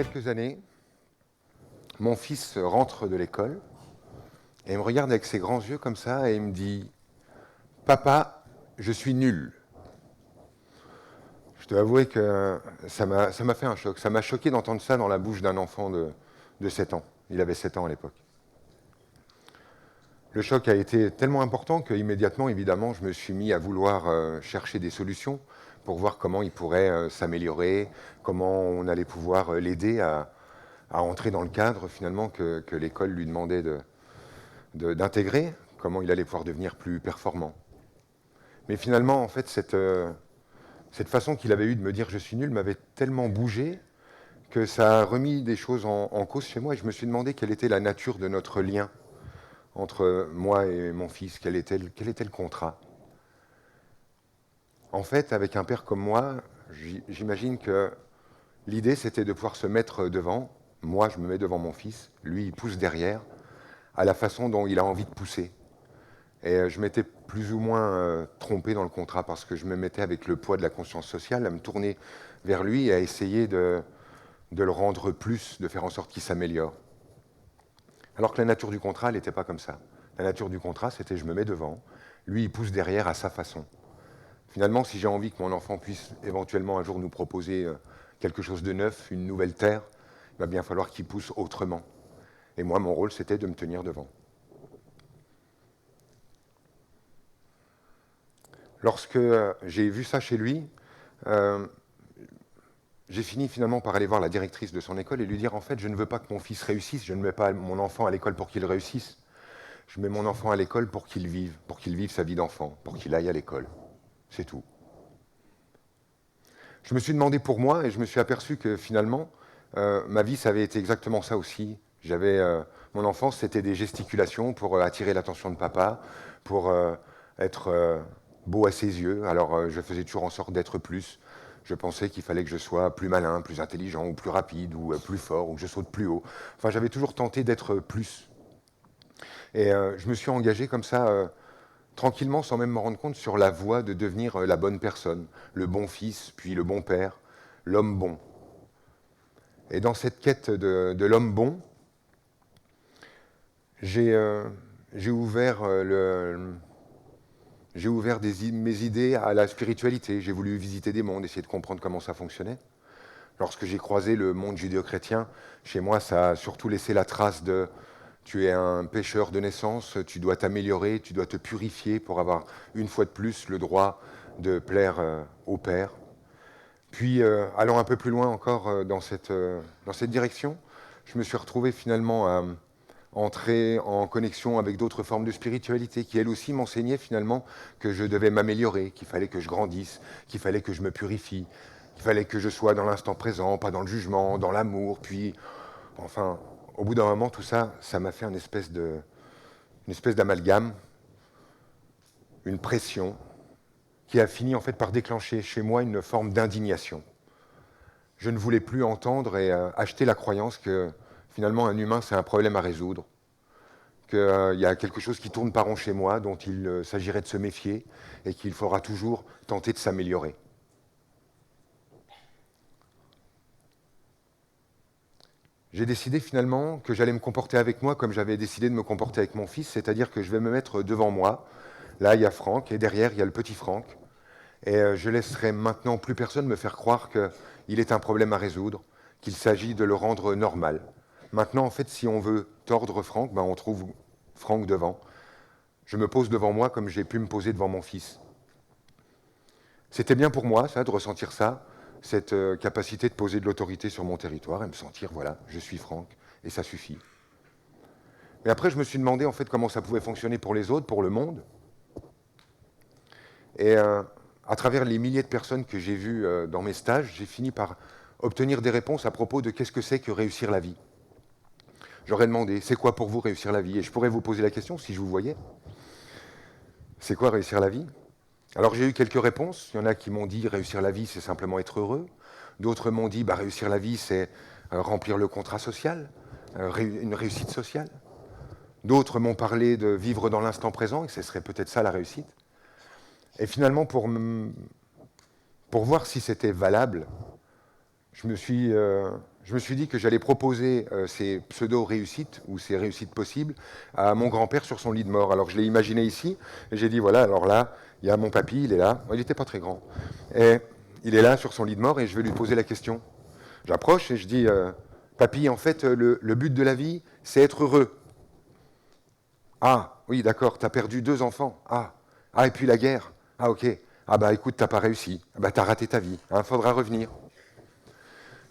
quelques années, mon fils rentre de l'école et il me regarde avec ses grands yeux comme ça et il me dit « Papa, je suis nul ». Je dois avouer que ça m'a fait un choc. Ça m'a choqué d'entendre ça dans la bouche d'un enfant de 7 ans. Il avait 7 ans à l'époque. Le choc a été tellement important qu'immédiatement, évidemment, je me suis mis à vouloir chercher des solutions pour voir comment il pourrait s'améliorer, comment on allait pouvoir l'aider à entrer dans le cadre finalement que l'école lui demandait d'intégrer, comment il allait pouvoir devenir plus performant. Mais finalement, en fait, cette façon qu'il avait eue de me dire « je suis nul » m'avait tellement bougé que ça a remis des choses en cause chez moi et je me suis demandé quelle était la nature de notre lien entre moi et mon fils, quel était le contrat. En fait, avec un père comme moi, j'imagine que l'idée c'était de pouvoir se mettre devant. Moi, je me mets devant mon fils, lui, il pousse derrière, à la façon dont il a envie de pousser. Et je m'étais plus ou moins trompé dans le contrat parce que je me mettais avec le poids de la conscience sociale à me tourner vers lui et à essayer de le rendre plus, de faire en sorte qu'il s'améliore. Alors que la nature du contrat, elle n'était pas comme ça. La nature du contrat, c'était je me mets devant, lui, il pousse derrière à sa façon. Finalement, si j'ai envie que mon enfant puisse éventuellement un jour nous proposer quelque chose de neuf, une nouvelle terre, il va bien falloir qu'il pousse autrement. Et moi, mon rôle, c'était de me tenir devant. Lorsque j'ai vu ça chez lui, j'ai fini finalement par aller voir la directrice de son école et lui dire en fait, je ne veux pas que mon fils réussisse, je ne mets pas mon enfant à l'école pour qu'il réussisse. Je mets mon enfant à l'école pour qu'il vive sa vie d'enfant, pour qu'il aille à l'école. C'est tout. Je me suis demandé pour moi et je me suis aperçu que finalement, ma vie, ça avait été exactement ça aussi. Mon enfance, c'était des gesticulations pour attirer l'attention de papa, pour être beau à ses yeux. Alors, je faisais toujours en sorte d'être plus. Je pensais qu'il fallait que je sois plus malin, plus intelligent, ou plus rapide, ou plus fort, ou que je saute plus haut. Enfin, j'avais toujours tenté d'être plus. Et je me suis engagé comme ça, tranquillement, sans même me rendre compte, sur la voie de devenir la bonne personne, le bon fils, puis le bon père, l'homme bon. Et dans cette quête de l'homme bon, j'ai ouvert, mes idées à la spiritualité. J'ai voulu visiter des mondes, essayer de comprendre comment ça fonctionnait. Lorsque j'ai croisé le monde judéo-chrétien, chez moi, ça a surtout laissé la trace de tu es un pécheur de naissance, tu dois t'améliorer, tu dois te purifier pour avoir une fois de plus le droit de plaire au Père. Puis, allant un peu plus loin encore dans cette direction, je me suis retrouvé finalement à entrer en connexion avec d'autres formes de spiritualité qui, elles aussi, m'enseignaient finalement que je devais m'améliorer, qu'il fallait que je grandisse, qu'il fallait que je me purifie, qu'il fallait que je sois dans l'instant présent, pas dans le jugement, dans l'amour. Puis, enfin, au bout d'un moment, tout ça, ça m'a fait une espèce d'amalgame, une pression, qui a fini en fait par déclencher chez moi une forme d'indignation. Je ne voulais plus entendre et acheter la croyance que finalement un humain c'est un problème à résoudre, qu'il y a quelque chose qui tourne pas rond chez moi dont il s'agirait de se méfier et qu'il faudra toujours tenter de s'améliorer. J'ai décidé finalement que j'allais me comporter avec moi comme j'avais décidé de me comporter avec mon fils, c'est-à-dire que je vais me mettre devant moi. Là, il y a Franck, et derrière, il y a le petit Franck. Et je laisserai maintenant plus personne me faire croire qu'il est un problème à résoudre, qu'il s'agit de le rendre normal. Maintenant, en fait, si on veut tordre Franck, ben on trouve Franck devant. Je me pose devant moi comme j'ai pu me poser devant mon fils. C'était bien pour moi, ça, de ressentir ça, cette capacité de poser de l'autorité sur mon territoire et me sentir, voilà, je suis Franck, et ça suffit. Mais après, je me suis demandé, en fait, comment ça pouvait fonctionner pour les autres, pour le monde. Et à travers les milliers de personnes que j'ai vues dans mes stages, j'ai fini par obtenir des réponses à propos de qu'est-ce que c'est que réussir la vie. J'aurais demandé, c'est quoi pour vous réussir la vie? Et je pourrais vous poser la question, si je vous voyais. C'est quoi réussir la vie? Alors j'ai eu quelques réponses. Il y en a qui m'ont dit, réussir la vie, c'est simplement être heureux. D'autres m'ont dit, réussir la vie, c'est remplir le contrat social, une réussite sociale. D'autres m'ont parlé de vivre dans l'instant présent, et que ce serait peut-être ça la réussite. Et finalement, pour voir si c'était valable, je me suis je me suis dit que j'allais proposer ces pseudo-réussites, ou ces réussites possibles, à mon grand-père sur son lit de mort. Alors je l'ai imaginé ici, et j'ai dit, voilà, alors là, il y a mon papy, il est là. Il n'était pas très grand. Et il est là sur son lit de mort, et je vais lui poser la question. J'approche et je dis, papy, en fait, le but de la vie, c'est être heureux. Ah, oui, d'accord, t'as perdu 2 enfants. Ah, et puis la guerre. Ah, ok. Ah, bah écoute, t'as pas réussi. Ah, bah t'as raté ta vie. Faudra revenir.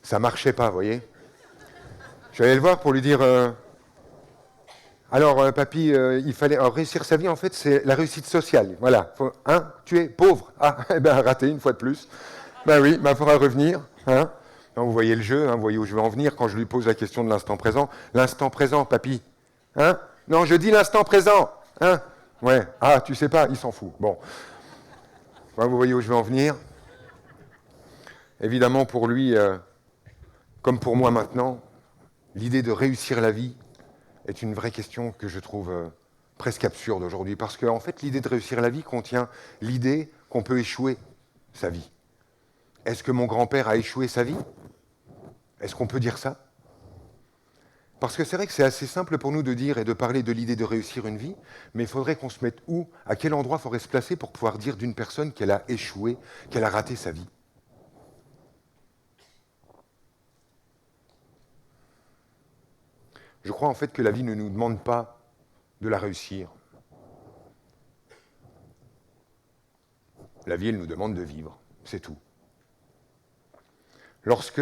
Ça marchait pas, vous voyez. Je suis allé le voir pour lui dire, alors, papy, il fallait réussir sa vie, en fait, c'est la réussite sociale. Voilà. Tu es pauvre. Ah, eh ben, raté une fois de plus. Ben oui, il faudra revenir. Hein. Donc, vous voyez le jeu, vous voyez où je veux en venir quand je lui pose la question de l'instant présent. L'instant présent, papy. Hein? Non, je dis l'instant présent. Hein? Ouais. Ah, tu sais pas, il s'en fout. Bon. Vous voyez où je veux en venir. Évidemment, pour lui, comme pour moi maintenant, l'idée de réussir la vie est une vraie question que je trouve presque absurde aujourd'hui. Parce qu'en fait, l'idée de réussir la vie contient l'idée qu'on peut échouer sa vie. Est-ce que mon grand-père a échoué sa vie? Est-ce qu'on peut dire ça? Parce que c'est vrai que c'est assez simple pour nous de dire et de parler de l'idée de réussir une vie, mais il faudrait qu'on se mette où? À quel endroit il faudrait se placer pour pouvoir dire d'une personne qu'elle a échoué, qu'elle a raté sa vie? Je crois en fait que la vie ne nous demande pas de la réussir. La vie, elle nous demande de vivre, c'est tout. Lorsque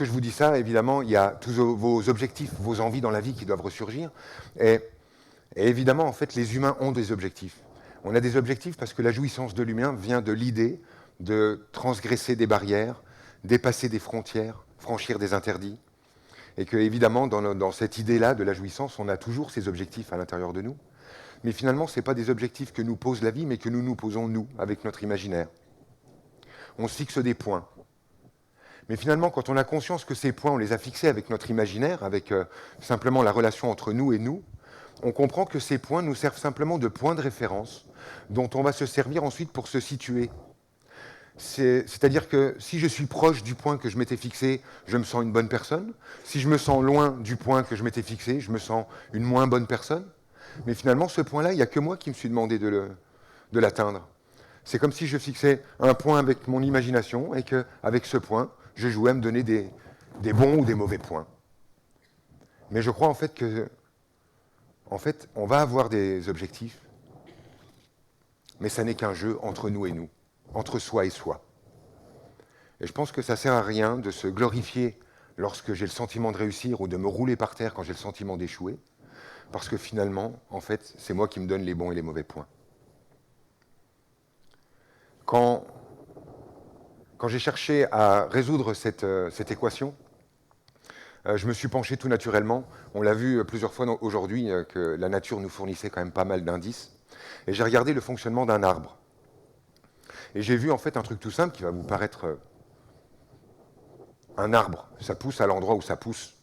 je vous dis ça, évidemment, il y a tous vos objectifs, vos envies dans la vie qui doivent ressurgir. Et évidemment, en fait, les humains ont des objectifs. On a des objectifs parce que la jouissance de l'humain vient de l'idée de transgresser des barrières, dépasser des frontières, franchir des interdits. Et que, évidemment, dans cette idée-là de la jouissance, on a toujours ces objectifs à l'intérieur de nous. Mais finalement, ce n'est pas des objectifs que nous pose la vie, mais que nous posons, nous, avec notre imaginaire. On se fixe des points. Mais finalement, quand on a conscience que ces points, on les a fixés avec notre imaginaire, avec simplement la relation entre nous et nous, on comprend que ces points nous servent simplement de points de référence dont on va se servir ensuite pour se situer. C'est-à-dire que si je suis proche du point que je m'étais fixé, je me sens une bonne personne. Si je me sens loin du point que je m'étais fixé, je me sens une moins bonne personne. Mais finalement, ce point-là, il n'y a que moi qui me suis demandé de l'atteindre. C'est comme si je fixais un point avec mon imagination et qu'avec ce point, je jouais à me donner des bons ou des mauvais points. Mais je crois en fait que, on va avoir des objectifs, mais ça n'est qu'un jeu entre nous et nous, entre soi et soi. Et je pense que ça ne sert à rien de se glorifier lorsque j'ai le sentiment de réussir ou de me rouler par terre quand j'ai le sentiment d'échouer, parce que finalement, en fait, c'est moi qui me donne les bons et les mauvais points. Quand j'ai cherché à résoudre cette équation, je me suis penché tout naturellement. On l'a vu plusieurs fois aujourd'hui que la nature nous fournissait quand même pas mal d'indices. Et j'ai regardé le fonctionnement d'un arbre. Et j'ai vu en fait un truc tout simple qui va vous paraître un arbre. Ça pousse à l'endroit où ça pousse.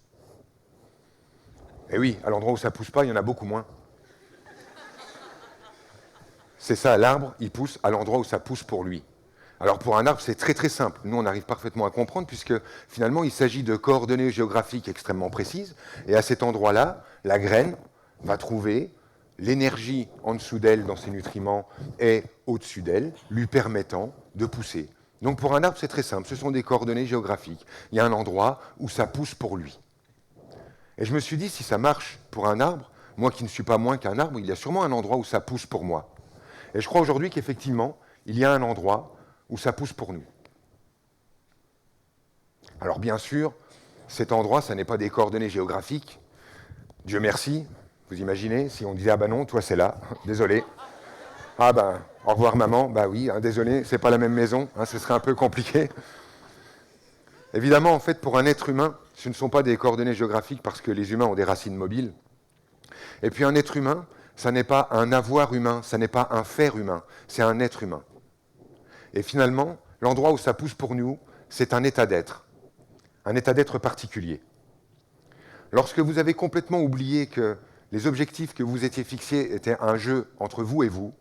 Et oui, à l'endroit où ça pousse pas, il y en a beaucoup moins. C'est ça, l'arbre, il pousse à l'endroit où ça pousse pour lui. Alors pour un arbre, c'est très très simple. Nous, on arrive parfaitement à comprendre puisque finalement, il s'agit de coordonnées géographiques extrêmement précises. Et à cet endroit-là, la graine va trouver l'énergie en dessous d'elle dans ses nutriments et au-dessus d'elle, lui permettant de pousser. Donc pour un arbre, c'est très simple. Ce sont des coordonnées géographiques. Il y a un endroit où ça pousse pour lui. Et je me suis dit, si ça marche pour un arbre, moi qui ne suis pas moins qu'un arbre, il y a sûrement un endroit où ça pousse pour moi. Et je crois aujourd'hui qu'effectivement, il y a un endroit où ça pousse pour nous. Alors bien sûr, cet endroit, ça n'est pas des coordonnées géographiques. Dieu merci, vous imaginez, si on disait « Ah ben non, toi c'est là, désolé. » Ah ben, au revoir maman, bah oui, désolé, c'est pas la même maison, ce serait un peu compliqué. Évidemment, en fait, pour un être humain, ce ne sont pas des coordonnées géographiques parce que les humains ont des racines mobiles. Et puis un être humain, ça n'est pas un avoir humain, ça n'est pas un faire humain, c'est un être humain. Et finalement, l'endroit où ça pousse pour nous, c'est un état d'être particulier. Lorsque vous avez complètement oublié que les objectifs que vous étiez fixés étaient un jeu entre vous et vous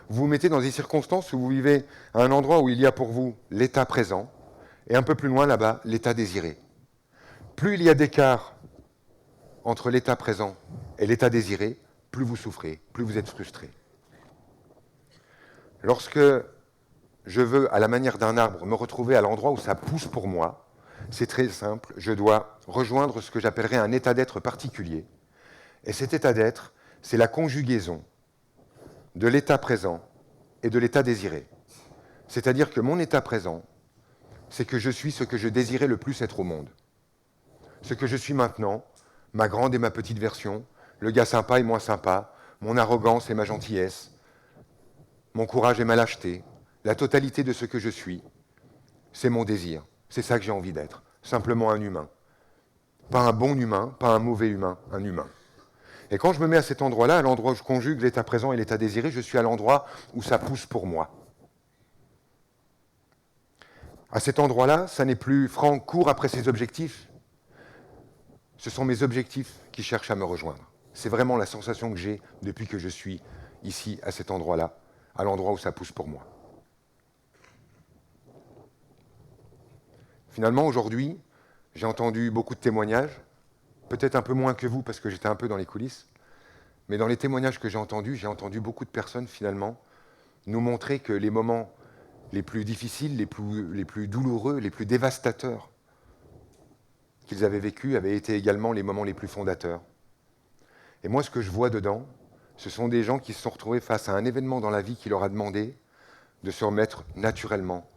vous mettez dans des circonstances où vous vivez à un endroit où il y a pour vous l'état présent, Et un peu plus loin là-bas, l'état désiré. Plus il y a d'écart entre l'état présent et l'état désiré, plus vous souffrez, plus vous êtes frustré. Lorsque je veux, à la manière d'un arbre, me retrouver à l'endroit où ça pousse pour moi, c'est très simple, je dois rejoindre ce que j'appellerais un état d'être particulier. Et cet état d'être, c'est la conjugaison de l'état présent et de l'état désiré. C'est-à-dire que mon état présent, c'est que je suis ce que je désirais le plus être au monde. Ce que je suis maintenant, ma grande et ma petite version, le gars sympa et moins sympa, mon arrogance et ma gentillesse, mon courage et ma lâcheté, la totalité de ce que je suis, c'est mon désir. C'est ça que j'ai envie d'être. Simplement un humain. Pas un bon humain, pas un mauvais humain, un humain. Et quand je me mets à cet endroit-là, à l'endroit où je conjugue l'état présent et l'état désiré, je suis à l'endroit où ça pousse pour moi. À cet endroit-là, ça n'est plus Franck court après ses objectifs. Ce sont mes objectifs qui cherchent à me rejoindre. C'est vraiment la sensation que j'ai depuis que je suis ici, à cet endroit-là, à l'endroit où ça pousse pour moi. Finalement, aujourd'hui, j'ai entendu beaucoup de témoignages, peut-être un peu moins que vous parce que j'étais un peu dans les coulisses, mais dans les témoignages que j'ai entendu beaucoup de personnes finalement nous montrer que les moments les plus difficiles, les plus douloureux, les plus dévastateurs qu'ils avaient vécus avaient été également les moments les plus fondateurs. Et moi, ce que je vois dedans, ce sont des gens qui se sont retrouvés face à un événement dans la vie qui leur a demandé de se remettre naturellement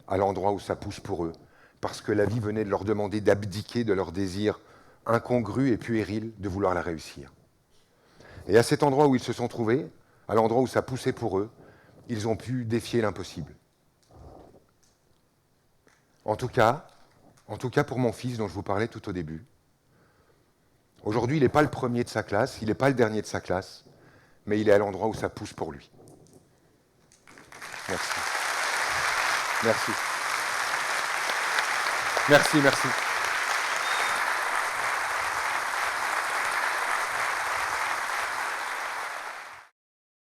à l'endroit où ça pousse pour eux, parce que la vie venait de leur demander d'abdiquer de leur désir incongru et puéril de vouloir la réussir. Et à cet endroit où ils se sont trouvés, à l'endroit où ça poussait pour eux, ils ont pu défier l'impossible. En tout cas pour mon fils dont je vous parlais tout au début, aujourd'hui, il n'est pas le premier de sa classe, il n'est pas le dernier de sa classe, mais il est à l'endroit où ça pousse pour lui. Merci. Merci. Merci.